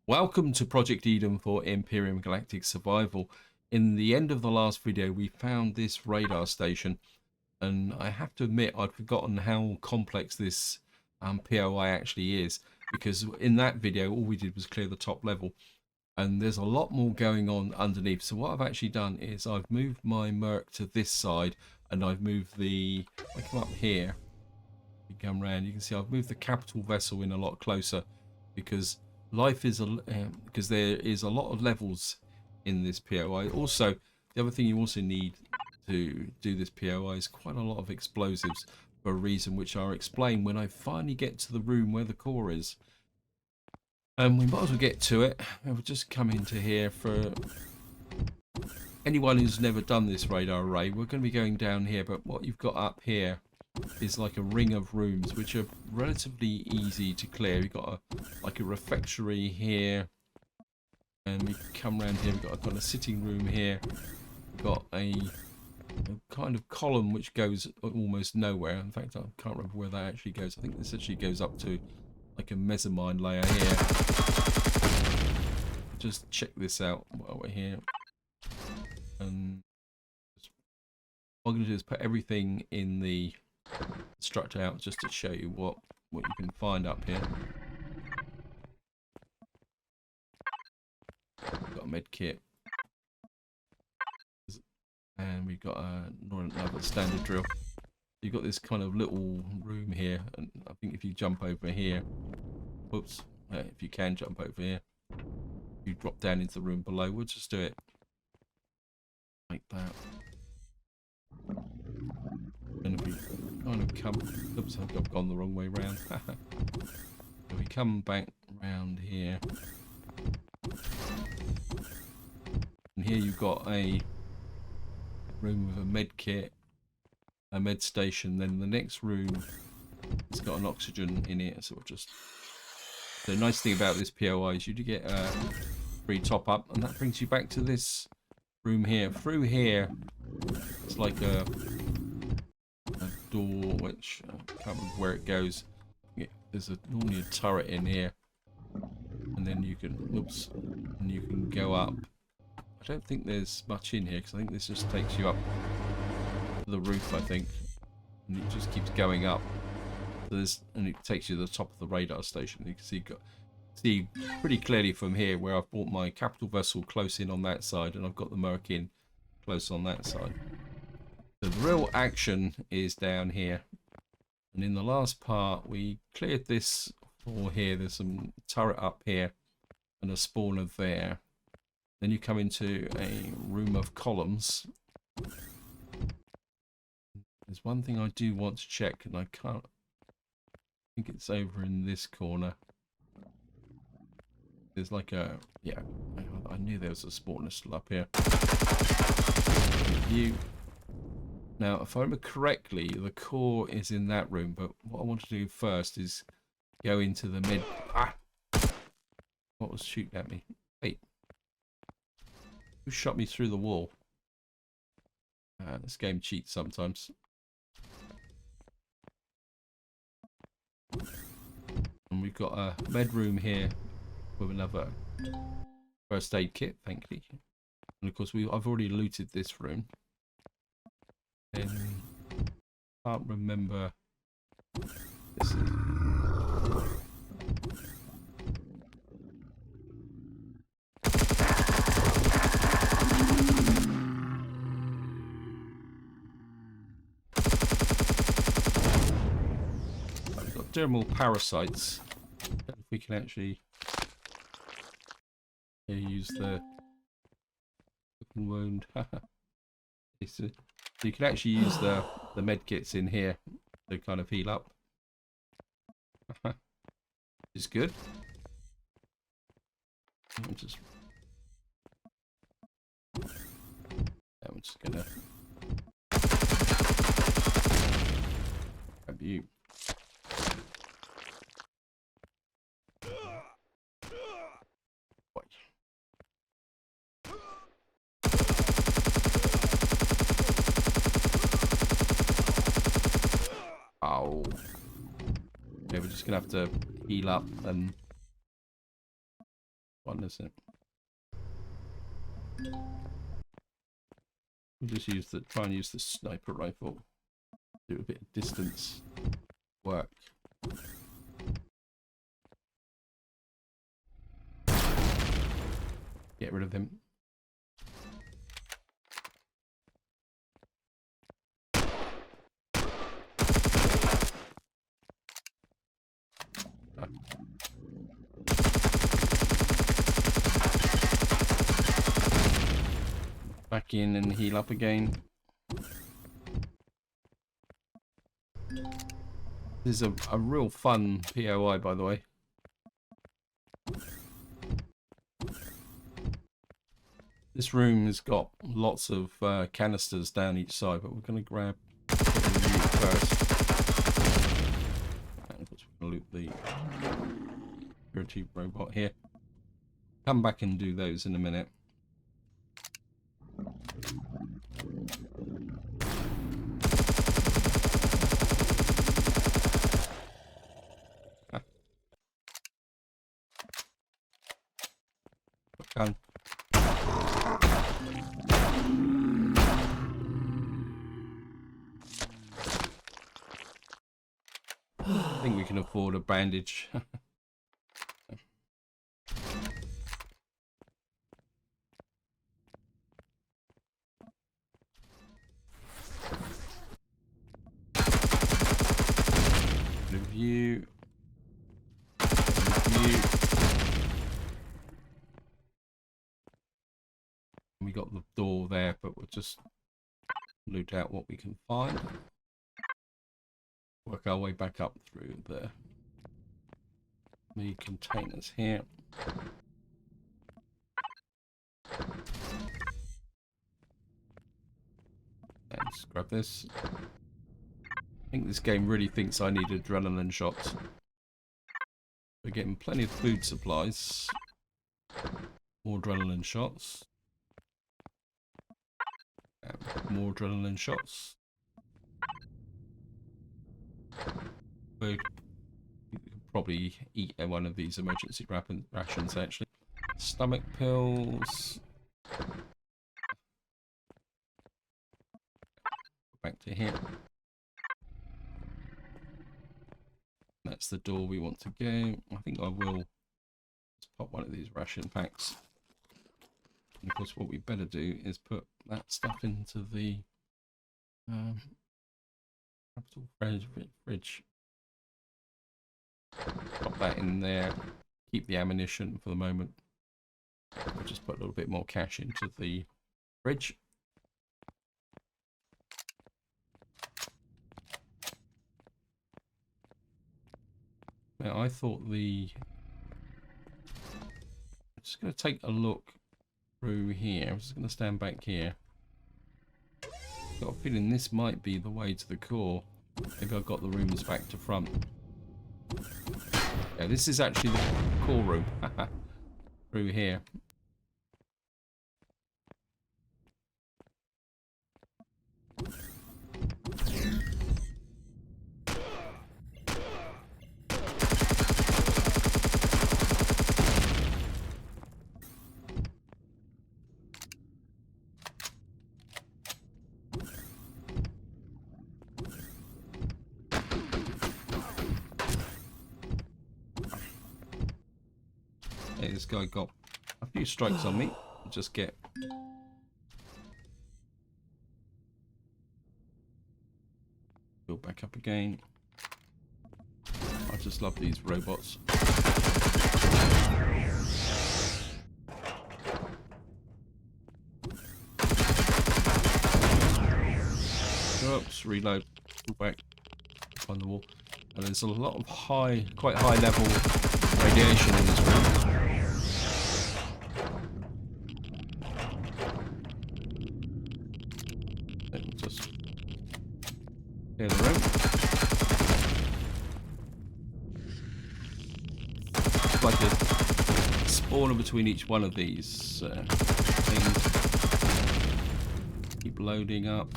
Welcome to Project Eden for Empyrion Galactic Survival. In the end of the last video, we found this radar station, and I have to admit I'd forgotten how complex this POI actually is, because in that video all we did was clear the top level, and there's a lot more going on underneath. So what I've actually done is I've moved my Merc to this side, and I've moved I come up here, you come around, you can see I've moved the capital vessel in a lot closer, because life is because there is a lot of levels in this POI. Also, the other thing you also need to do this POI is quite a lot of explosives, for a reason which I'll explain when I finally get to the room where the core is. And we might as well get to it. We'll just come into here. For anyone who's never done this radar array, we're going to be going down here, but what you've got up here is like a ring of rooms which are relatively easy to clear. We've got like a refectory here, and we come around here, we've got a kind of sitting room here. We've got a kind of column which goes almost nowhere. In fact, I can't remember where that actually goes. I think this actually goes up to like a mezzanine layer here. Just check this out while we're here, and what I'm going to do is put everything in the structure out just to show you what you can find up here. We've got a med kit, and we've got another standard drill. You've got this kind of little room here, and I think if you jump over here, whoops, if you can jump over here, you drop down into the room below. We'll just do it like that. And if we kind of come, oops, I've gone the wrong way round. If we come back round here, and here you've got a room with a med kit, a med station. Then the next room, it's got an oxygen in it. So we'll just, the nice thing about this POI is you do get a free top up, and that brings you back to this room here. Through here, it's like a door which I can't remember where it goes. There's normally a turret in here, and then you can, oops, and you can go up. I don't think there's much in here, because I think this just takes you up to the roof, I think, and it just keeps going up. So and it takes you to the top of the radar station. You can see pretty clearly from here where I've brought my capital vessel close in on that side, and I've got the Merc in close on that side. The real action is down here, and in the last part we cleared this floor here. There's some turret up here and a spawner there. Then you come into a room of columns. There's one thing I do want to check, and I can't, I think it's over in this corner. There's like a, yeah, I knew there was a spawner still up here. Now, if I remember correctly, the core is in that room, but what I want to do first is go into the med... Ah! What was shooting at me? Wait. Who shot me through the wall? This game cheats sometimes. And we've got a med room here with another first aid kit, thankfully. And of course, I've already looted this room. And can't remember. This is... We've got dermal parasites. If we can actually use the wound. So you can actually use the med kits in here to kind of heal up. It's good. I'm just gonna grab you. Oh. Okay, we're just gonna have to heal up and one, isn't it? We'll just try and use the sniper rifle. Do a bit of distance work. Get rid of him. Back in and heal up again. This is a real fun POI, by the way. This room has got lots of canisters down each side, but we're going to grab first. And we're going to loot the security robot here. Come back and do those in a minute. Gun. I think we can afford a bandage. Review. We got the door there, but we'll just loot out what we can find. Work our way back up through the containers here. Let's grab this. I think this game really thinks I need adrenaline shots. We're getting plenty of food supplies. More adrenaline shots. More adrenaline shots. Food. You could probably eat one of these emergency rations actually. Stomach pills. Back to here. That's the door we want to go. I think I will just pop one of these ration packs. And of course what we better do is put that stuff into the capital fridge. Pop that in there. Keep the ammunition for the moment. We'll just put a little bit more cash into the fridge. Now I thought I'm just going to take a look through here. I'm just going to stand back here. Got a feeling this might be the way to the core. Maybe I've got the rooms back to front. Yeah, this is actually the core room. Through here. This guy got a few strikes on me. Just get build back up again. I just love these robots. Oops, reload, pull back on the wall. And there's a lot of quite high level radiation in this room. Just clear the room. It's like a spawner between each one of these things. Keep loading up.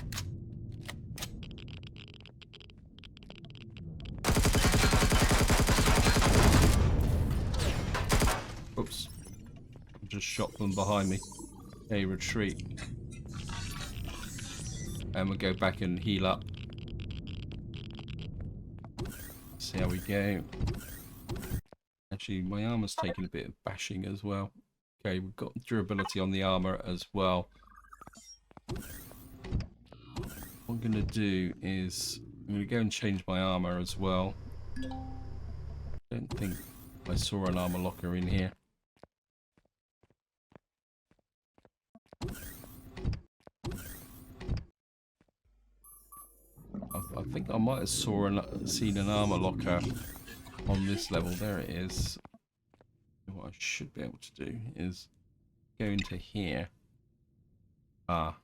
Oops. Just shot from behind me. Okay, retreat. And we'll go back and heal up. See how we go. Actually, my armor's taking a bit of bashing as well. Okay, we've got durability on the armor as well. What I'm going to do is I'm going to go and change my armor as well. Don't think I saw an armor locker in here. I think I might have seen an armor locker on this level. There it is. What I should be able to do is go into here. Ah,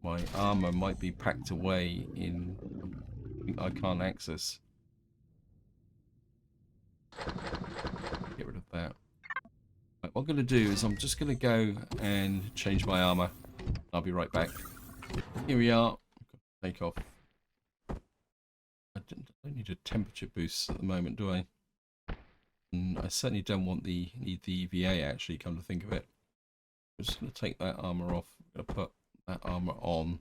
my armor might be packed away in something I can't access. Get rid of that. Right, what I'm going to do is I'm just going to go and change my armor. I'll be right back. Here we are. Take off. I don't need a temperature boost at the moment, do I? And I certainly don't need the EVA, actually, come to think of it. I'm just going to take that armor off. I'm going to put that armor on.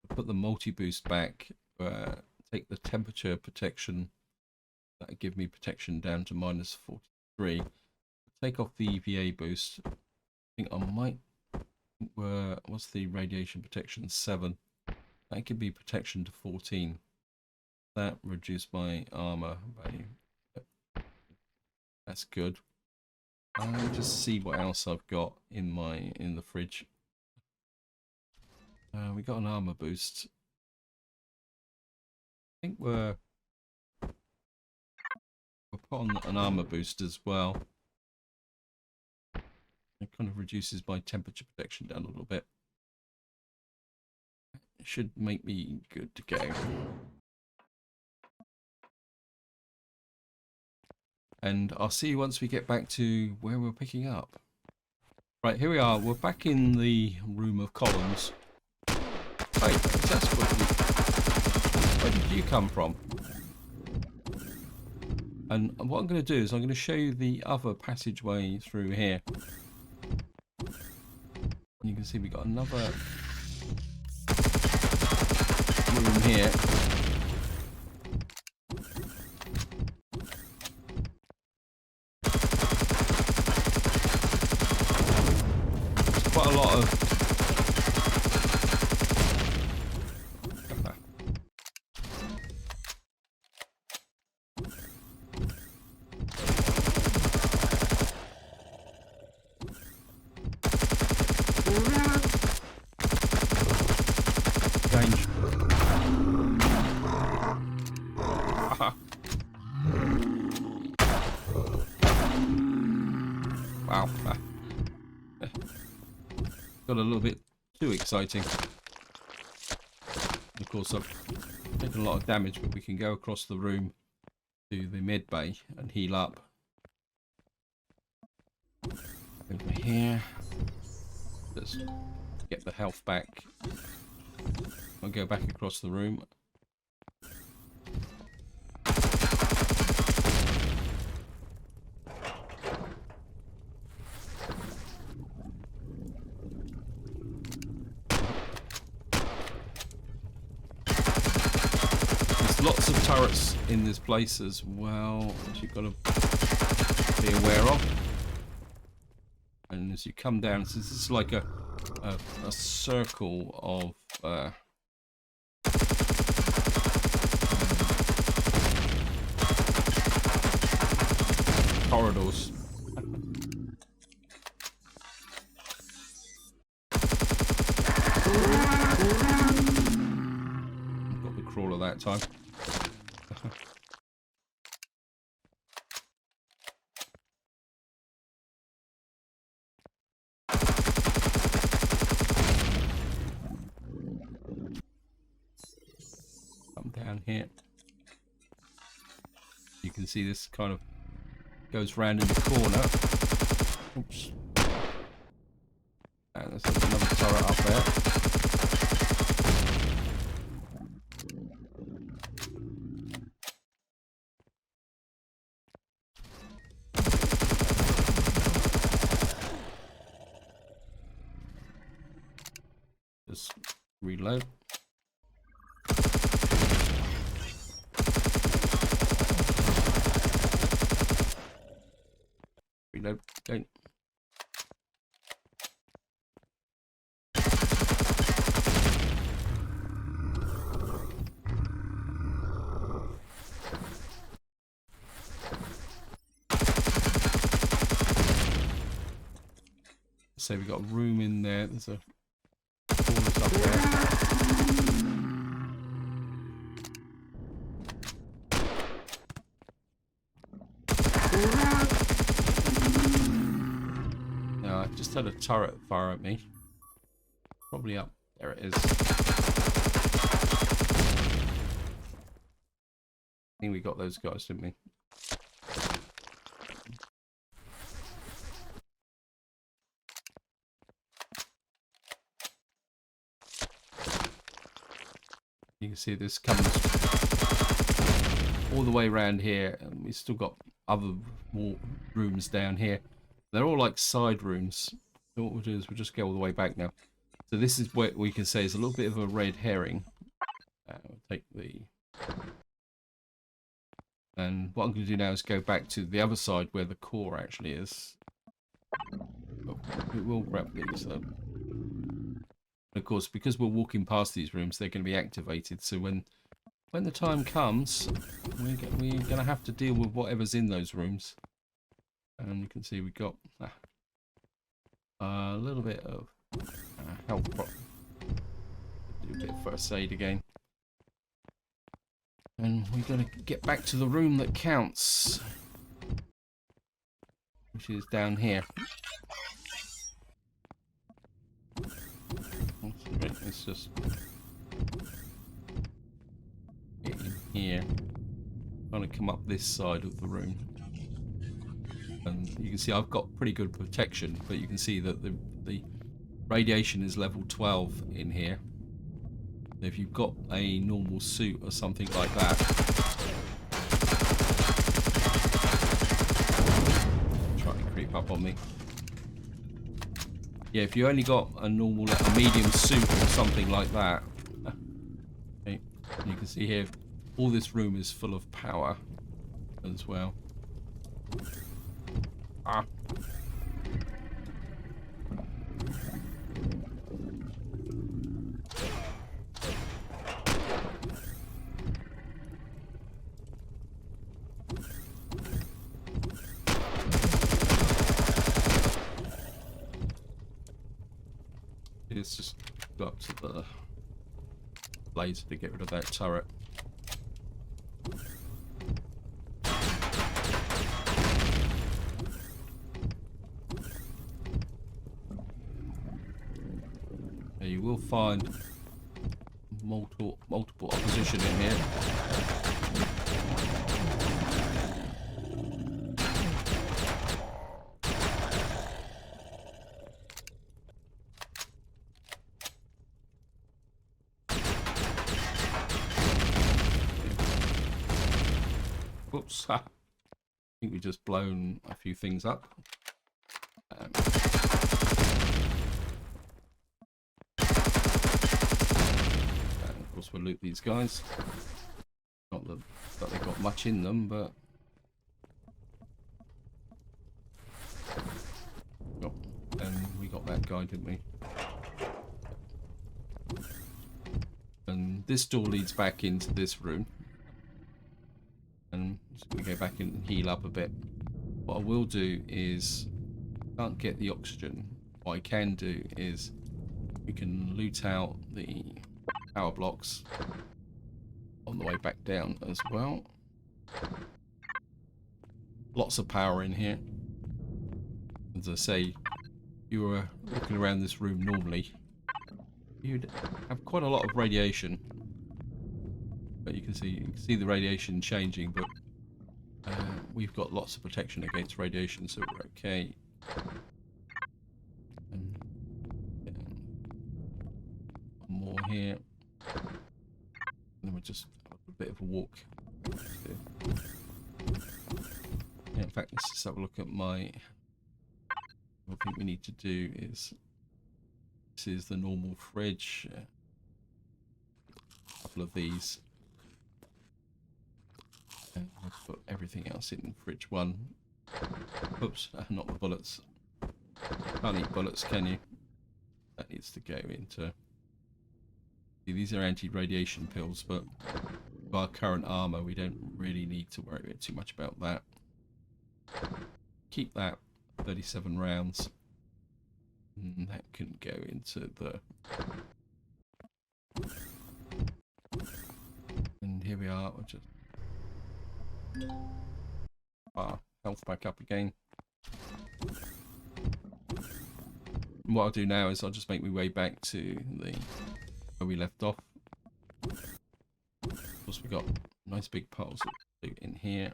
Put the multi-boost back. Take the temperature protection. That'll give me protection down to -43. Take off the EVA boost. I think I might... what's the radiation protection? 7. That could be protection to 14. That reduced my armor by... That's good. Let me just see what else I've got in the fridge. We got an armor boost. I think we'll put on an armor boost as well. It kind of reduces my temperature protection down a little bit. It should make me good to go. And I'll see you once we get back to where we're picking up. Right, here we are. We're back in the room of columns. Hey, that's where did you come from? And what I'm going to do is I'm going to show you the other passageway through here. And you can see we've got another room here. Quite a lot of change. Wow. Got a little bit too exciting. Of course, I've taken a lot of damage, but we can go across the room to the mid bay and heal up. Over here. Let's get the health back. I'll go back across the room. Lots of turrets in this place as well, which you've got to be aware of. And as you come down, so this is like a circle of corridors. Got the crawler that time. Come down here. You can see this kind of goes round in the corner. Oops. And there's another turret up there. Just reload. Reload. Go. So we've got a room in there. There's a corners up there. No, I just had a turret fire at me. Probably up. There it is. I think we got those guys, didn't we? You can see this comes all the way around here, and we've still got other more rooms down here. They're all like side rooms. So what we'll do is we'll just go all the way back now. So this is what we can say is a little bit of a red herring. We'll take the... And what I'm going to do now is go back to the other side where the core actually is. Oh, we will grab these though. Of course, because we're walking past these rooms, they're going to be activated. So when the time comes, we're going to have to deal with whatever's in those rooms. And you can see we've got a little bit of health problem. Do a bit of first aid again. And we're going to get back to the room that counts, which is down here. Let's just get in here. I'm going to come up this side of the room. And you can see I've got pretty good protection, but you can see that the radiation is level 12 in here. If you've got a normal suit or something like that, try to creep up on me. Yeah, if you only got a normal, a medium suit or something like that, okay, you can see here, all this room is full of power as well. Ah. Let's just go up to the laser to get rid of that turret. Now you will find multiple opposition in here. Whoops, I think we've just blown a few things up. And of course we'll loot these guys. Not that they've got much in them, but... Oh, and we got that guy, didn't we? And this door leads back into this room. And we go back and heal up a bit. What I will do is, can't get the oxygen. What I can do is we can loot out the power blocks on the way back down as well. Lots of power in here. As I say, if you were walking around this room normally, you'd have quite a lot of radiation. But you can see the radiation changing, but we've got lots of protection against radiation, so we're okay. And more here, and then we'll just have a bit of a walk. Yeah, in fact, let's just have a look at my... What I think we need to do is This is the normal fridge. A couple of these. And I'll put everything else in fridge 1. Oops, not the bullets. Can't eat bullets, can you? That needs to go into... See, these are anti-radiation pills, but with our current armor, we don't really need to worry too much about that. Keep that 37 rounds. And that can go into the... And here we are. We'll just... Our health back up again. And what I'll do now is I'll just make my way back to the where we left off. Of course, we've got nice big piles in here.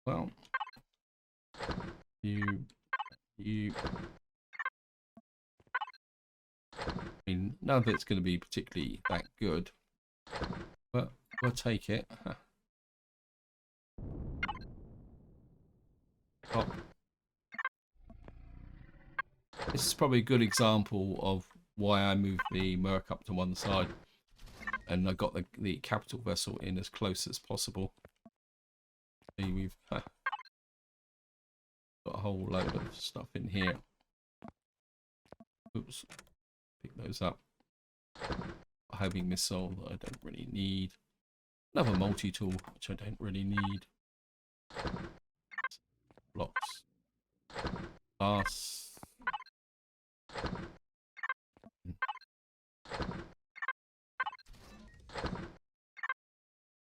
Well, you. I mean, none of it's going to be particularly that good, but we'll take it. Oh. This is probably a good example of why I moved the Merc up to one side, and I got the capital vessel in as close as possible. See, we've got a whole load of stuff in here. Oops, pick those up. A homing missile that I don't really need. Another multi-tool, which I don't really need. Blocks. Glass. I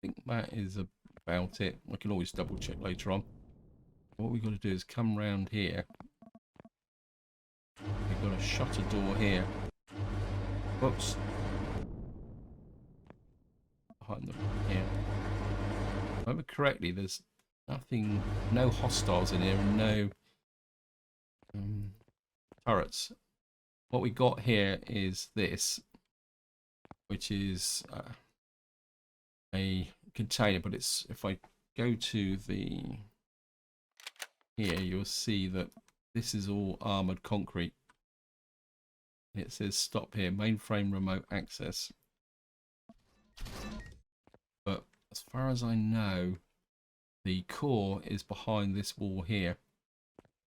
think that is about it. I can always double check later on. What we've got to do is come round here. We've got to shut a door here. Whoops. Behind them here. If I remember correctly, there's nothing, no hostiles in here, and no turrets. What we got here is this, which is a container, but it's, if I go to the here, you'll see that this is all armored concrete. It says stop here, mainframe remote access. But as far as I know, the core is behind this wall here.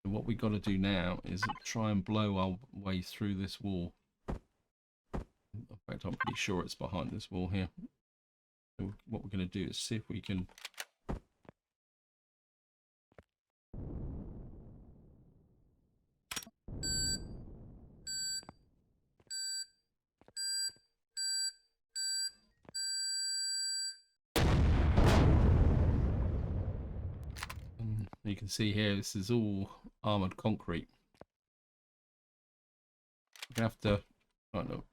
So what we got to do now is try and blow our way through this wall. In fact, I'm pretty sure it's behind this wall here. So what we're going to do is see if we can... You can see here, this is all armored concrete. We're gonna have to, oh no.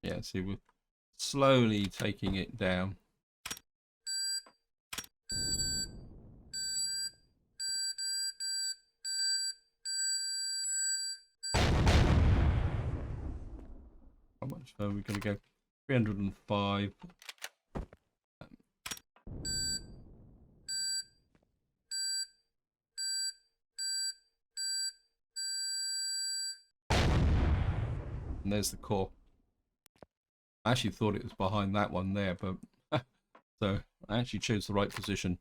Yeah, see, we're slowly taking it down. How much are we going to go? 305. And there's the core. I actually thought it was behind that one there, but so I actually chose the right position.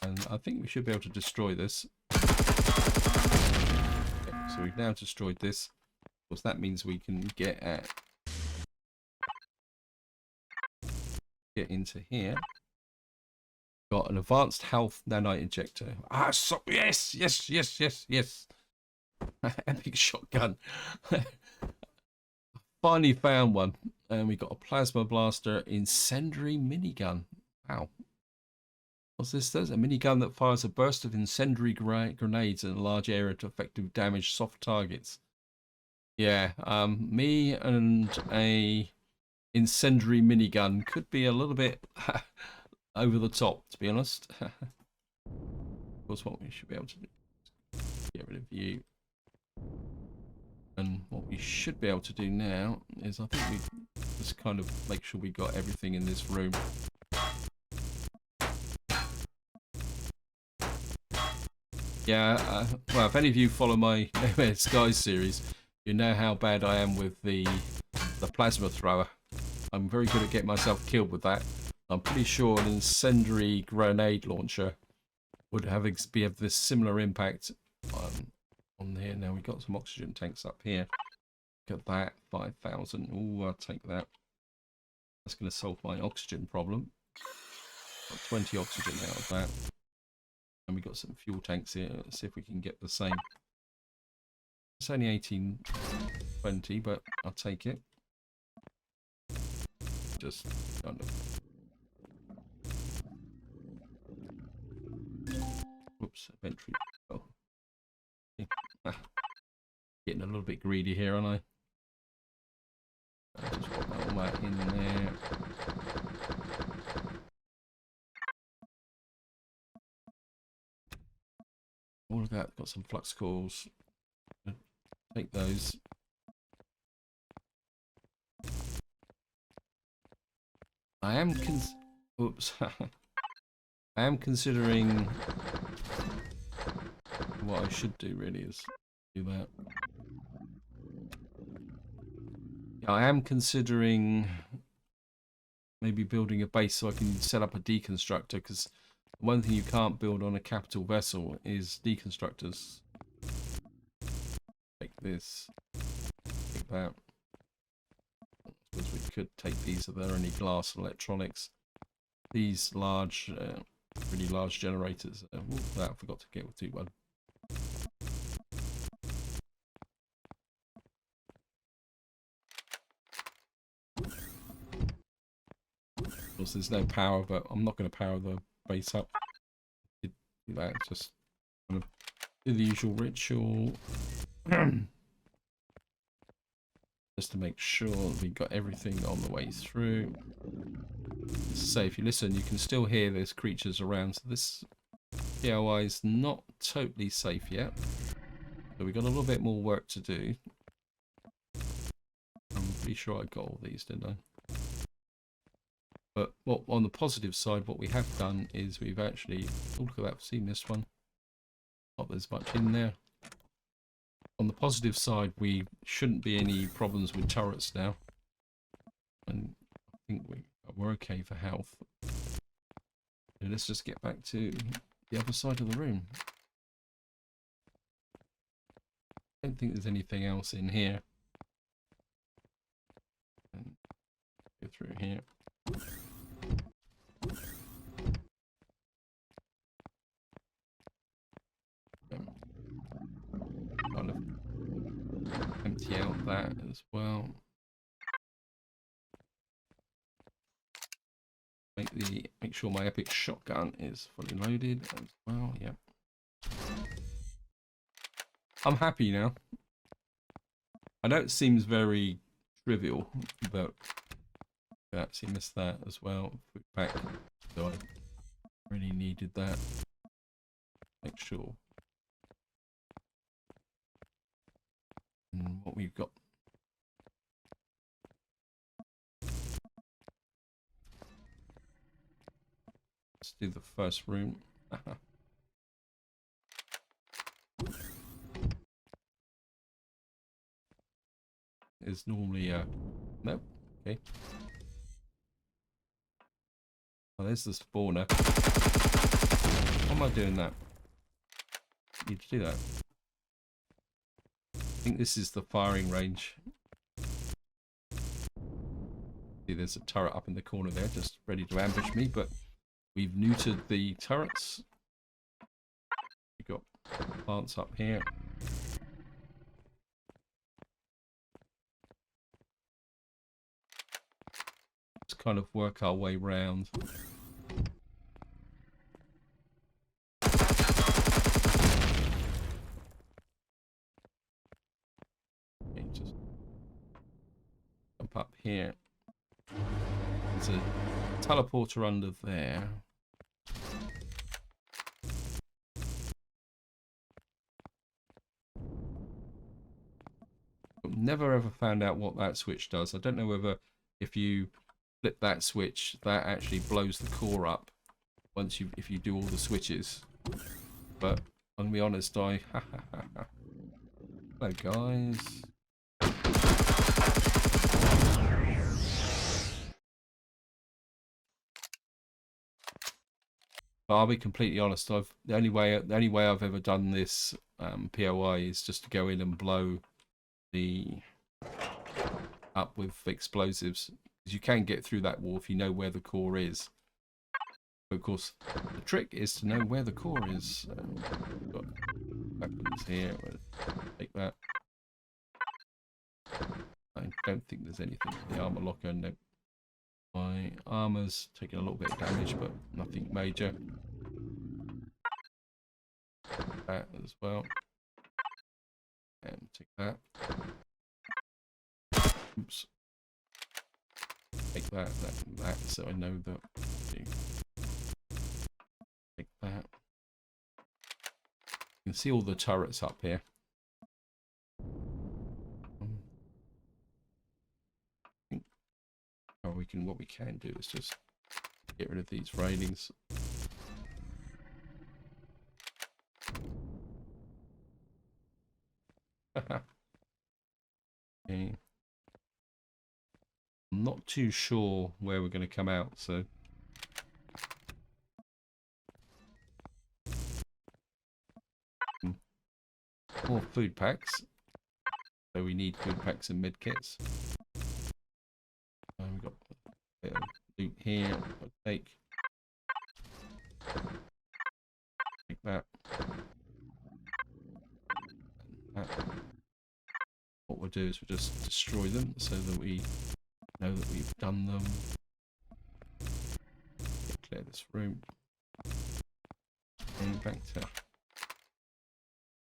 And I think we should be able to destroy this. So we've now destroyed this. Of course, that means we can get into here. Got an advanced health nanite injector. Ah, so yes. Epic shotgun. Finally found one, and we got a plasma blaster incendiary minigun. Wow. What's this? There's a minigun that fires a burst of incendiary grenades in a large area to effectively damage soft targets. Yeah, me and a incendiary minigun could be a little bit over the top, to be honest. Of course, what we should be able to do is get rid of you. And what we we should be able to do now is I think we just kind of make sure we got everything in this room. Yeah, well, if any of you follow my No Man's Skies series, you know how bad I am with the plasma thrower. I'm very good at getting myself killed with that. I'm pretty sure an incendiary grenade launcher would have this similar impact on here. Now we've got some oxygen tanks up here. Look at that, 5,000. Oh, I'll take that. That's going to solve my oxygen problem. Got 20 oxygen out of that. And we've got some fuel tanks here. Let's see if we can get the same. It's only 1820, but I'll take it. Just kind of. Whoops, inventory. Oh. Getting a little bit greedy here, aren't I? I'll just put all that in there. All of that, got some flux cores. Take those. I am oops. I am considering what I should do really is do that. Yeah, I am considering maybe building a base so I can set up a deconstructor, because one thing you can't build on a capital vessel is deconstructors. Take this, take that. I suppose we could take these if there are any glass and electronics. These large, really large generators. I forgot to get to one. Of course, there's no power, but I'm not going to power the base up. Do that, just kind of do the usual ritual. Just to make sure that we got everything on the way through. So if you listen, you can still hear there's creatures around. So this POI is not totally safe yet. So we've got a little bit more work to do. I'm pretty sure I got all these, didn't I? But on the positive side, what we have done is we've actually... Oh, look at that, I've seen this one. Not there's much in there. On the positive side, we shouldn't be any problems with turrets now. And I think we're okay for health. So let's just get back to the other side of the room. I don't think there's anything else in here. And go through here. Kind of empty out that as well. Make sure my epic shotgun is fully loaded as well. Yep. I'm happy now. I know it seems very trivial, but I actually missed that as well. Food pack. So I really needed that. Make sure. And what we've got. Let's do the first room. Is normally nope. Okay. Oh, there's the spawner. Why am I doing that? Need to do that. I think this is the firing range. See, there's a turret up in the corner there, just ready to ambush me, but we've neutered the turrets. We've got plants up here. Let's kind of work our way round. Okay, just jump up here. There's a teleporter under there. Never ever found out what that switch does. I don't know whether if you flip that switch, that actually blows the core up once if you do all the switches. But I'm gonna be honest, hello guys. But I'll be completely honest. The only way I've ever done this POI is just to go in and blow the up with explosives, because you can get through that wall if you know where the core is. But of course, the trick is to know where the core is. We've got weapons here. We'll take that. I don't think there's anything in the armor locker. No. My armor's taking a little bit of damage, but nothing major. That as well. And take that. Oops. Take that, and that, so I know that. Take that. You can see all the turrets up here. What we can do is just get rid of these railings. Okay. I'm not too sure where we're going to come out, so more food packs. So we need food packs and medkits. We've got a bit of loot here. I'll take that. And that. What we'll do is we'll just destroy them so that we know that we've done them. Clear this room. And back to.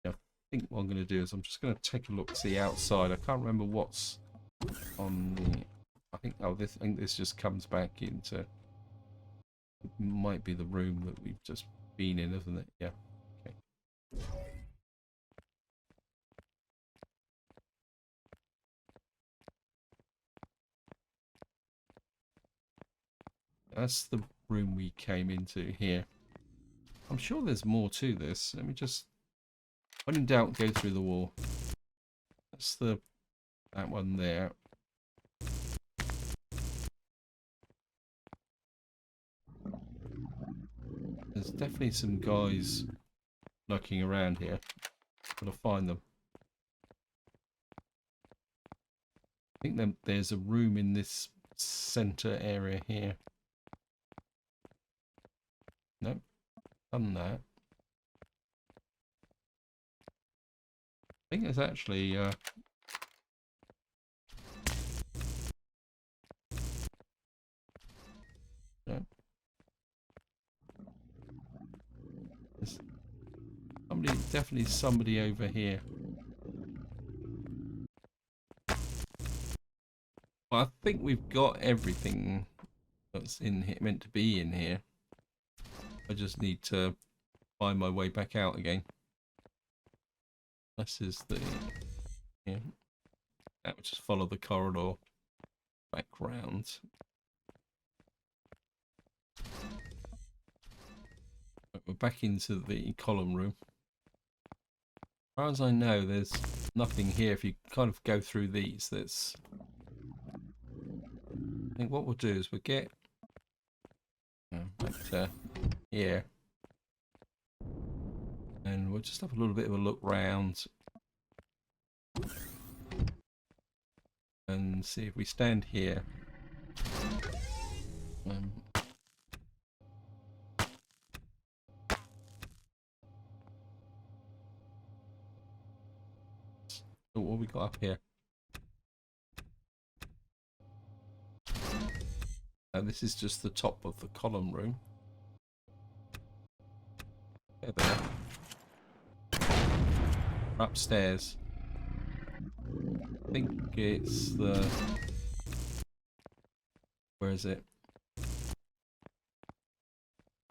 I think what I'm going to do is I'm just going to take a look, see outside. I can't remember what's on the. I think this just comes back into. It might be the room that we've just been in, isn't it? Yeah. Okay. That's the room we came into here. I'm sure there's more to this. Let me just, when in doubt, go through the wall. That's that one there. There's definitely some guys lurking around here. Gotta find them. I think there's a room in this center area here. Nope, done that. I think there's actually no. There's definitely somebody over here. Well, I think we've got everything that's in here, meant to be in here. I just need to find my way back out again. This is the, yeah, that would just follow the corridor back round. We're back into the column room. As far as I know, there's nothing here. If you kind of go through these, there's. I think what we'll do is we'll get back to here, and we'll just have a little bit of a look round and see if we stand here. So what we got up here? This is just the top of the column room. There. Upstairs. I think it's the. Where is it?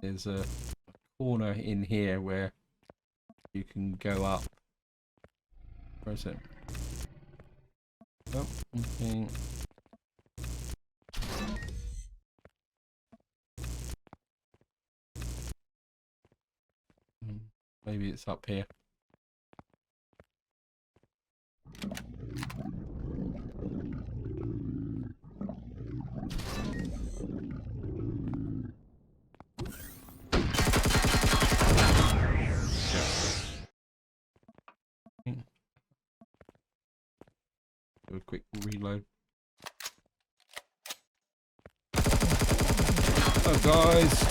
There's a corner in here where you can go up. Where is it? Okay. Maybe it's up here. Do a quick reload. Oh, guys.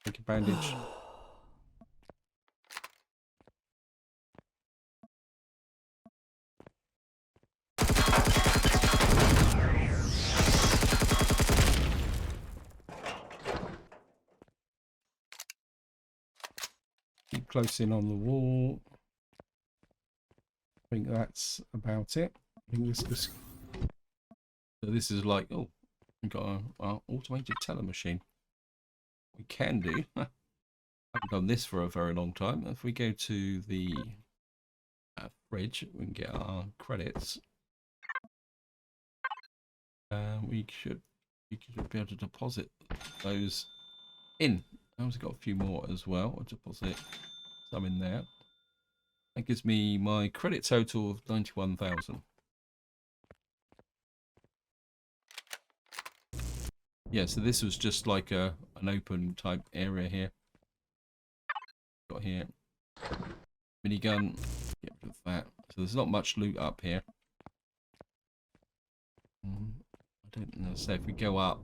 Take a bandage. Keep close in on the wall. I think that's about it. I think this so this is like, oh, we've got an automated teller machine. We can do. I haven't done this for a very long time. If we go to the fridge, we can get our credits. We should be able to deposit those in. I've got a few more as well. I'll deposit some in there. That gives me my credit total of 91,000. Yeah, so this was just like an open type area here. Got here minigun. Get rid of that. So there's not much loot up here. I don't know. So if we go up,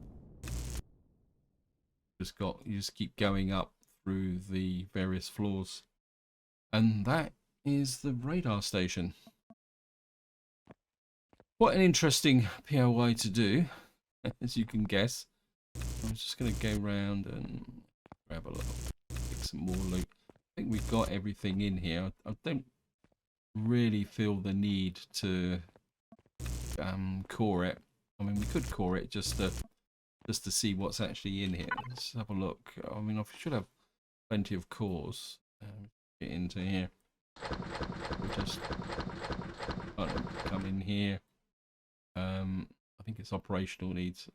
you just keep going up through the various floors, and that is the radar station. What an interesting POI to do, as you can guess. I'm just going to go around and grab a little, pick some more loot. I think we've got everything in here. I don't really feel the need to core it. I mean, we could core it just to see what's actually in here. Let's have a look. I mean, I should have plenty of cores. Get into here. We'll just kind of come in here. I think it's operational needs.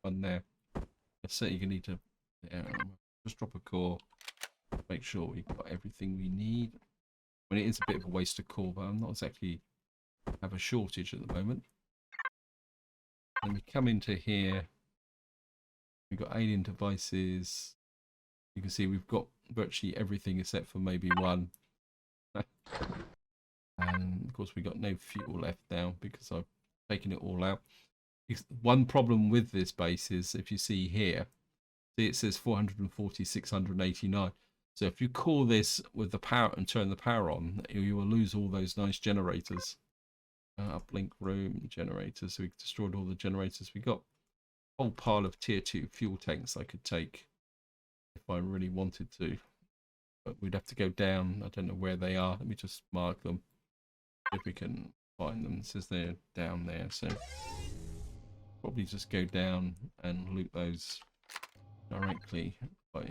One there. So you're gonna need to just drop a core. Make sure we've got everything we need. I mean, it is a bit of a waste of core, but I'm not exactly have a shortage at the moment. Then we come into here. We've got alien devices. You can see we've got virtually everything except for maybe one. And of course, we got no fuel left now because I've taken it all out. One problem with this base is if you see here, see it says 440, 689. So if you core this with the power and turn the power on, you will lose all those nice generators. Uplink room generators. So we destroyed all the generators. We got a whole pile of tier 2 fuel tanks I could take if I really wanted to. But we'd have to go down. I don't know where they are. Let me just mark them. If we can find them. It says they're down there. So probably just go down and loot those directly. Go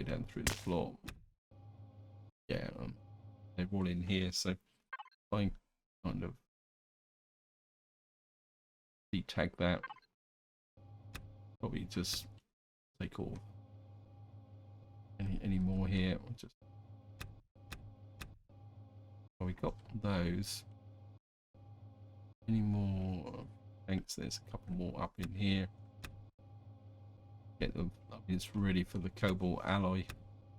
down through the floor. Yeah, they're all in here, so I kind of detag that. Probably just take all any more here. Just we got those. Any more tanks? There's a couple more up in here. Get them. I mean, it's really for the cobalt alloy.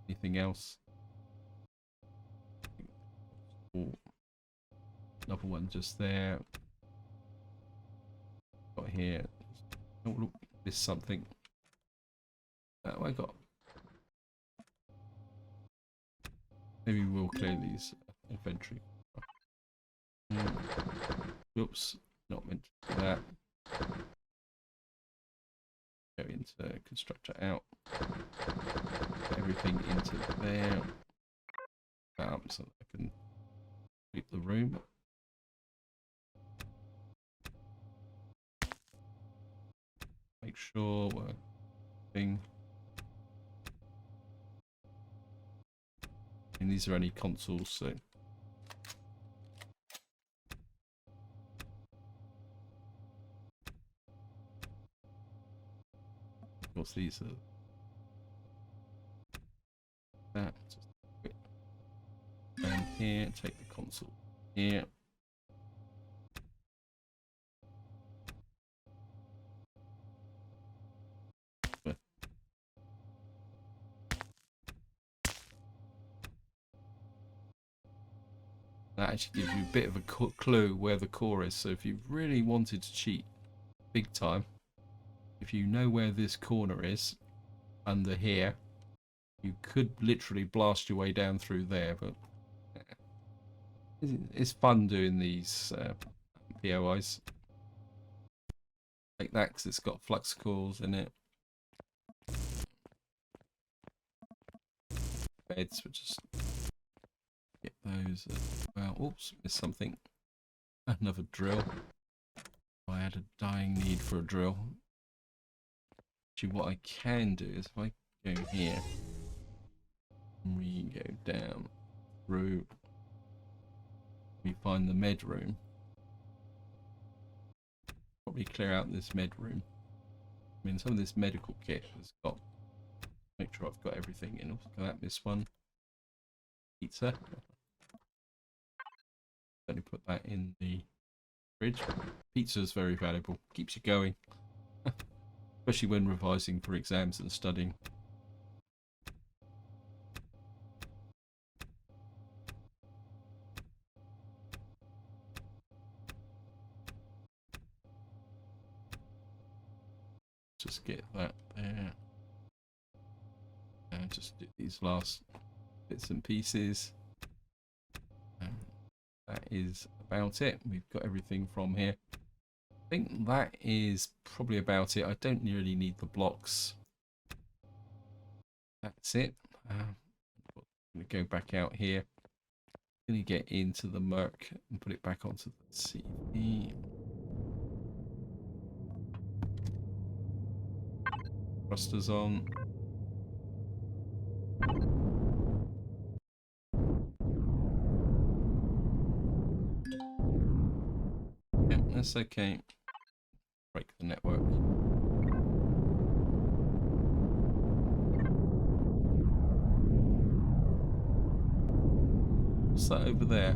Anything else? Oh, another one just there. Got here. Oh look, there's something. I got. Maybe we'll clear these inventory. Oops, not meant to do that. Go into constructor out. Put everything into there. so I can keep the room. Make sure we're thing. And these are only consoles, so of course these are that. And here, take the console here. That actually gives you a bit of a clue where the core is. So if you really wanted to cheat big time, if you know where this corner is under here, you could literally blast your way down through there. But it's fun doing these POIs. Like that because it's got flux cores in it. Beds, which is get those as well. Oops, missed something. Another drill. I had a dying need for a drill. Actually, what I can do is if I go here, we go down through, we find the med room. Probably clear out this med room. I mean, some of this medical kit has got. Make sure I've got everything in. Also, can I miss one? Pizza. Only put that in the fridge. Pizza is very valuable. Keeps you going, especially when revising for exams and studying. Just get that there. And just do these last bits and pieces. That is about it. We've got everything from here. I think that is probably about it. I don't really need the blocks. That's it. I'm going to go back out here. I'm going to get into the Merc and put it back onto the CV. Thrusters on. Yeah, that's okay. Break the network. What's that over there?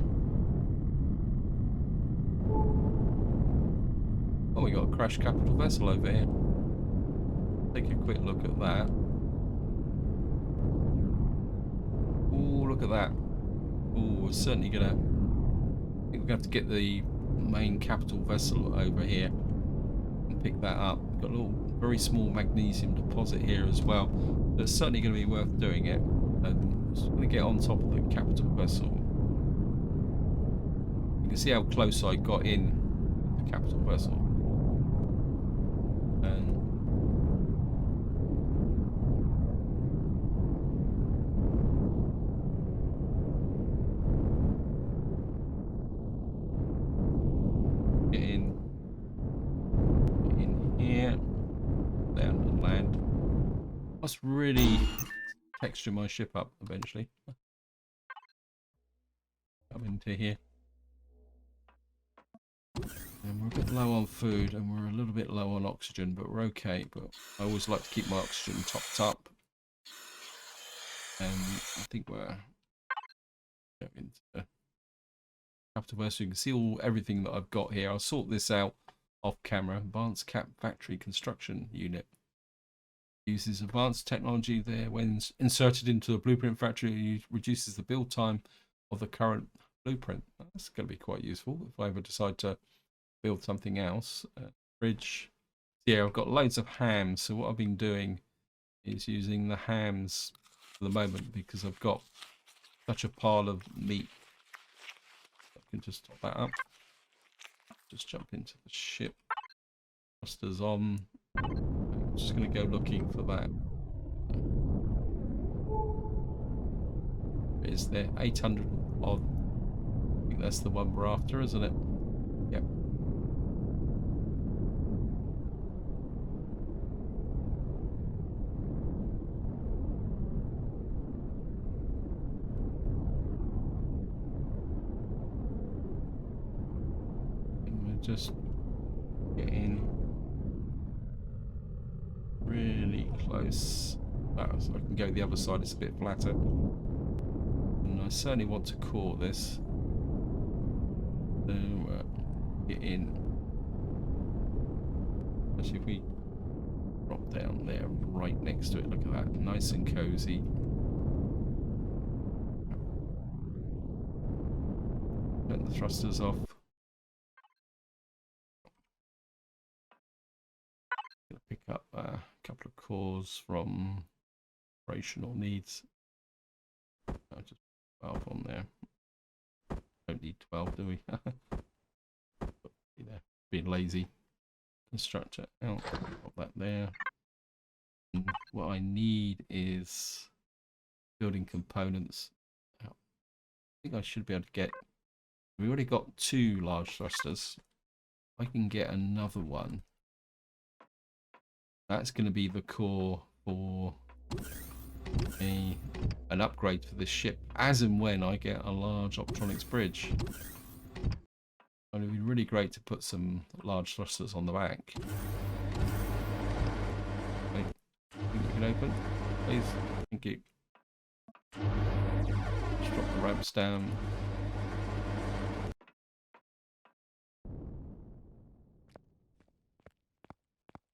Oh, we got a crash capital vessel over here. Take a quick look at that. Oh, look at that. Oh, we're certainly gonna. I think we're gonna have to get the main capital vessel over here and pick that up. We've got a little, very small magnesium deposit here as well. So it's certainly going to be worth doing it. And just going to get on top of the capital vessel. You can see how close I got in with the capital vessel. And get in here, down and land. Must really texture my ship up eventually. Come into here. And we're a bit low on food and we're a little bit low on oxygen, but we're okay. But I always like to keep my oxygen topped up. And I think we're going into the capital vessel. You can see everything that I've got here. I'll sort this out off camera. Advanced Cap Factory Construction Unit. Uses advanced technology there. When inserted into a blueprint factory, it reduces the build time of the current blueprint. That's going to be quite useful if I ever decide to build something else. Fridge. Yeah, I've got loads of hams. So what I've been doing is using the hams for the moment because I've got such a pile of meat. I can just top that up. Just jump into the ship. Thrusters on. I'm just going to go looking for that. Is there 800 odd? I think that's the one we're after, isn't it? Yep. And we're just getting really close. Oh, so I can go the other side, it's a bit flatter. And I certainly want to core this. So get in. Actually, if we drop down there right next to it, look at that, nice and cozy. Turn the thrusters off. Gonna pick up a couple of cores from operational needs. I'll just 12 on there. Don't need 12, do we? There, being lazy. Constructor out. Pop that there. And what I need is building components. I think I should be able to get. We already got 2 large thrusters. I can get another one. That's going to be the core for an upgrade for this ship, as and when I get a large optronics bridge. It would be really great to put some large thrusters on the back. Okay. Think you can open, please? Thank you. Just drop the ramps down.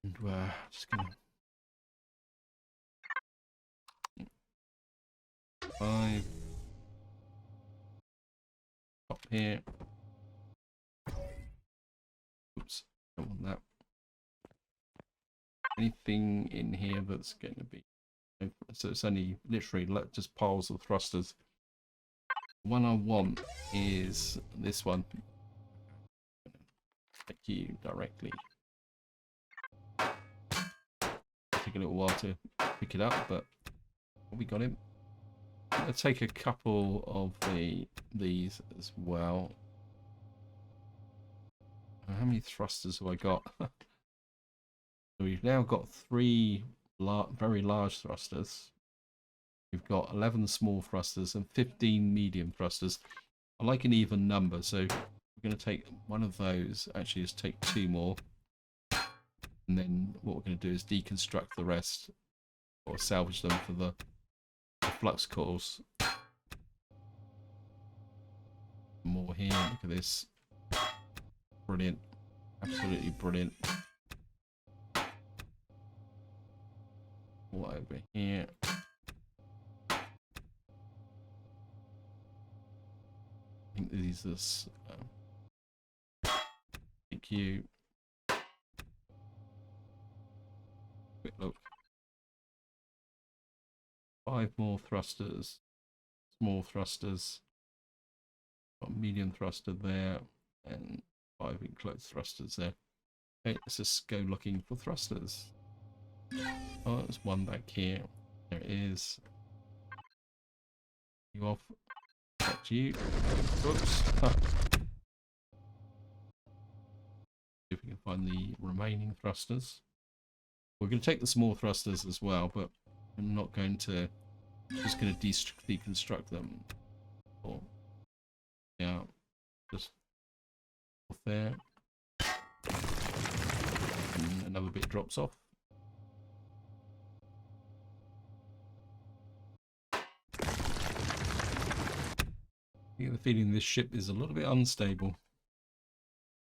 And we're just gonna 5 up here. Oops, don't want that. Anything in here that's going to be, so it's only literally just piles of thrusters. The one I want is this one. Take you directly. Take a little while to pick it up, but we got him. I'll take a couple of these as well. How many thrusters have I got? So we've now got 3 very large thrusters. We've got 11 small thrusters and 15 medium thrusters. I like an even number, so we're going to take one of those. Actually, just take 2 more. And then what we're going to do is deconstruct the rest, or salvage them for the flux cores. More here, look at this. Brilliant. Absolutely brilliant. All over here. I think these are thank you. Quick look. 5 more thrusters. Small thrusters. Got medium thruster there. And 5 enclosed thrusters there. Okay, let's just go looking for thrusters. Oh, there's one back here. There it is. You off. That's you. Whoops. See if we can find the remaining thrusters. We're going to take the small thrusters as well, but I'm not going to. Just going to deconstruct them. Or, yeah, just off there. And another bit drops off. I get the feeling this ship is a little bit unstable.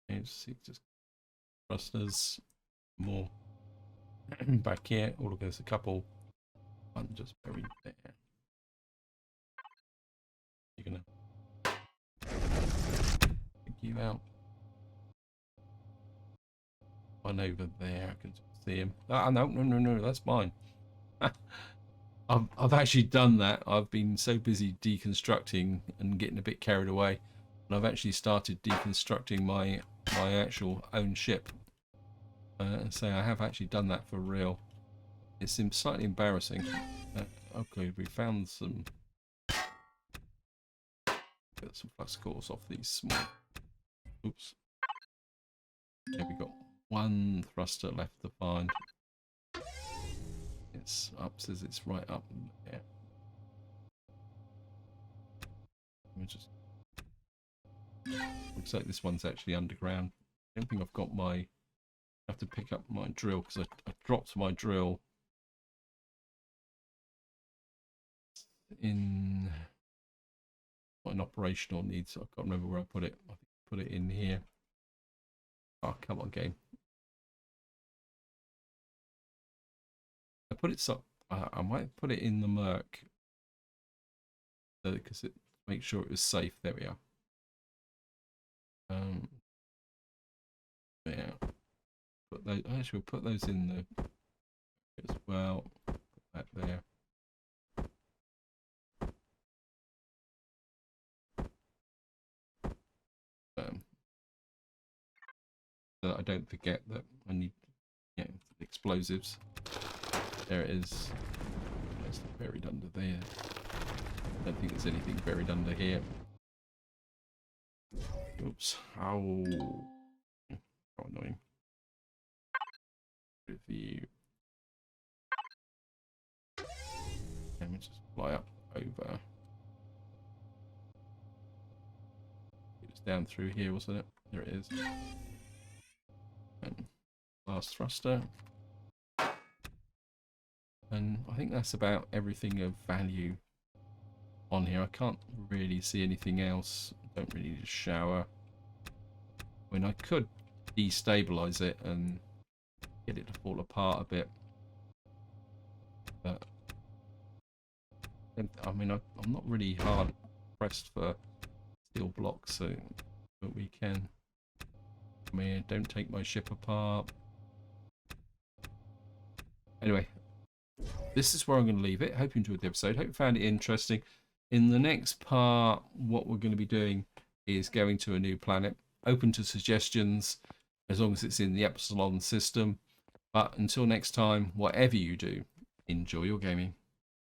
Okay, just thrusters, more back here. Oh, look, there's a couple. One just buried there. You're gonna pick you out. One over there. I can see him. Ah, no, that's mine. I've actually done that. I've been so busy deconstructing and getting a bit carried away, and I've actually started deconstructing my actual own ship. And so I have actually done that for real. It seems slightly embarrassing. Okay, we found some Get some flux cores off these small. Oops. Yeah, we got one thruster left to find. It's up, says it's right up there. Let me just. Looks like this one's actually underground. I don't think I've got my. I have to pick up my drill because I dropped my drill in. Not an operational need, so I can't remember where I put it. I think I put it in here. Oh, come on, game. I put it so. I might put it in the Merc because it make sure it was safe. There we are. Yeah. Put those. Actually, we'll put those in the as well. Put that there. So that I don't forget that I need, explosives. There it is. It's buried under there. I don't think there's anything buried under here. Oops. Oh. How annoying. Review. Let me just fly up over. It was down through here, wasn't it? There it is. And last thruster. And I think that's about everything of value on here. I can't really see anything else. Don't really need a shower. I mean, I could destabilize it and get it to fall apart a bit. But I mean, I'm not really hard pressed for steel blocks, so but we can. I mean, don't take my ship apart. Anyway, this is where I'm going to leave it. Hope you enjoyed the episode. Hope you found it interesting. In the next part, what we're going to be doing is going to a new planet. Open to suggestions, as long as it's in the Epsilon system. But until next time, whatever you do, enjoy your gaming.